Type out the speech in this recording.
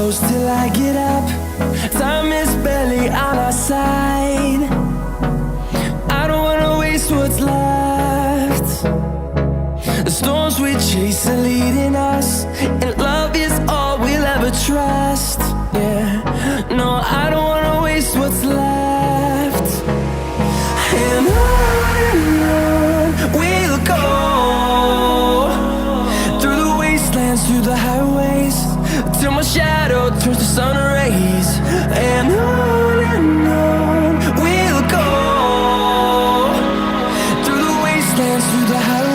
close till I get up. Time is barely on our side. I don't wanna waste what's left. The storms we chase are leading us, and love is all we'll ever trust. Yeah, no, I don't wanna waste what's left. And on we'll go, through the wastelands, through the highways, till my shadow turns to sun rays. And on we'll go, through the wastelands, through the highways.